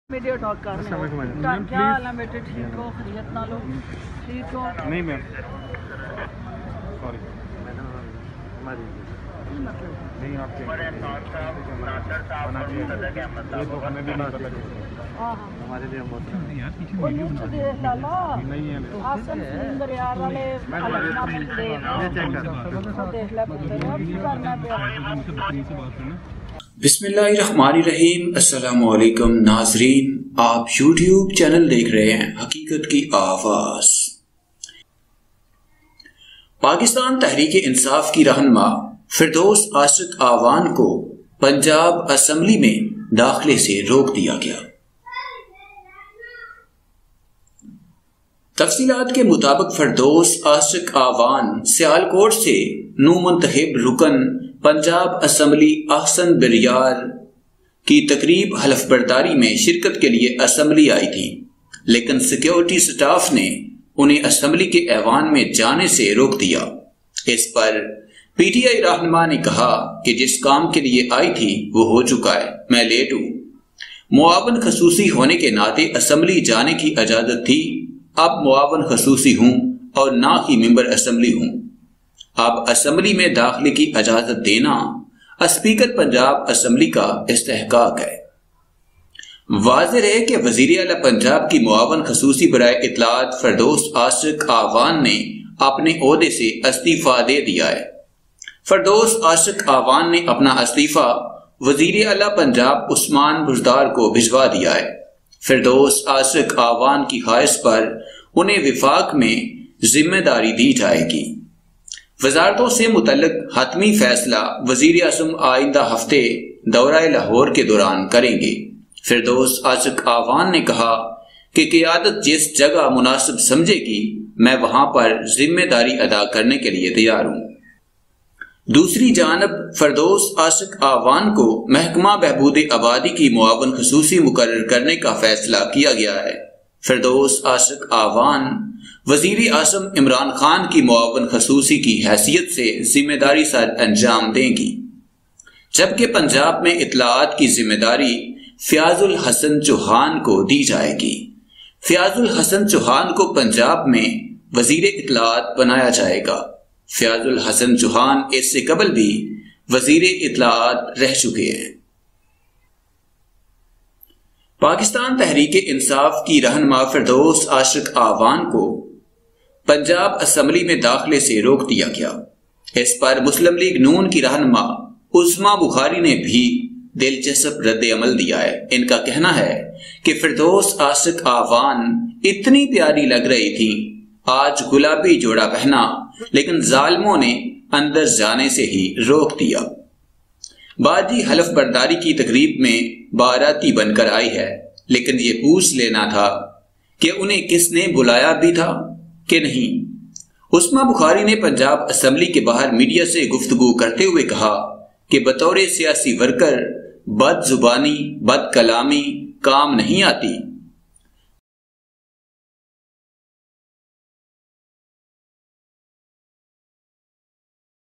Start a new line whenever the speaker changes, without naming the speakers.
Media talk کر رہے ہیں. کیا حال ہے بیٹے؟ ٹھیک ہو؟ خیریت نہ لو؟ ٹھیک ہو؟
نہیں میم سوری نہیں آپ کے ہمیں بھی نہیں پتا ہمارے لیے نہیں ہے.
بسم اللہ الرحمن الرحیم. السلام علیکم ناظرین، آپ یوٹیوب چینل دیکھ رہے ہیں حقیقت کی آواز. پاکستان تحریک انصاف کی رہنما فردوس عاشق آوان کو پنجاب اسمبلی میں داخلے سے روک دیا گیا. تفصیلات کے مطابق فردوس عاشق آوان سیالکوٹ سے نو منتخب رکن پنجاب اسمبلی احسن بریار کی تقریب حلف برداری میں شرکت کے لیے اسمبلی آئی تھی، لیکن سیکیورٹی سٹاف نے انہیں اسمبلی کے ایوان میں جانے سے روک دیا. اس پر پی ٹی آئی رہنما نے کہا کہ جس کام کے لیے آئی تھی وہ ہو چکا ہے، میں لیٹ ہوں. معاون خصوصی ہونے کے ناطے اسمبلی جانے کی اجازت تھی، اب معاون خصوصی ہوں اور نہ ہی ممبر اسمبلی ہوں. اب اسمبلی میں داخلے کی اجازت دینا اسپیکر پنجاب اسمبلی کا استحقاق ہے. واضح ہے کہ وزیر اعلیٰ پنجاب کی معاون خصوصی برائے اطلاعات فردوس عاشق آوان نے اپنے عہدے سے استعفیٰ دے دیا ہے. فردوس عاشق آوان نے اپنا استعفیٰ وزیر اعلیٰ پنجاب عثمان بزدار کو بھجوا دیا ہے. فردوس عاشق آوان کی خواہش پر انہیں وفاق میں ذمہ داری دی جائے گی. وزارتوں سے متعلق حتمی فیصلہ وزیر اعظم آئندہ ہفتے دورہ لاہور کے دوران کریں گے. فردوس عاشق آوان نے کہا کہ قیادت جس جگہ مناسب سمجھے گی میں وہاں پر ذمہ داری ادا کرنے کے لیے تیار ہوں. دوسری جانب فردوس عاشق آوان کو محکمہ بہبود آبادی کی معاون خصوصی مقرر کرنے کا فیصلہ کیا گیا ہے. فردوس عاشق آوان وزیر اعظم عمران خان کی معاون خصوصی کی حیثیت سے ذمہ داری سر انجام دیں گی، جبکہ پنجاب میں اطلاعات کی ذمہ داری فیاض الحسن چوہان کو دی جائے گی. فیاض الحسن چوہان کو پنجاب میں وزیر اطلاعات بنایا جائے گا. فیاض الحسن چوہان اس سے قبل بھی وزیر اطلاعات رہ چکے ہیں. پاکستان تحریک انصاف کی رہنما فردوس عاشق آوان کو پنجاب اسمبلی میں داخلے سے روک دیا گیا. اس پر مسلم لیگ نون کی رہنما عظما بخاری نے بھی دلچسپ رد عمل دیا ہے. ان کا کہنا ہے کہ فردوس عاشق آوان اتنی پیاری لگ رہی تھی، آج گلابی جوڑا پہنا، لیکن ظالموں نے اندر جانے سے ہی روک دیا. باجی حلف برداری کی تقریب میں باراتی بن کر آئی ہے، لیکن یہ پوچھ لینا تھا کہ انہیں کس نے بلایا بھی تھا کہ نہیں. عثما بخاری نے پنجاب اسمبلی کے باہر میڈیا سے گفتگو کرتے ہوئے کہا کہ بطور سیاسی ورکر بد زبانی بد کلامی کام نہیں آتی.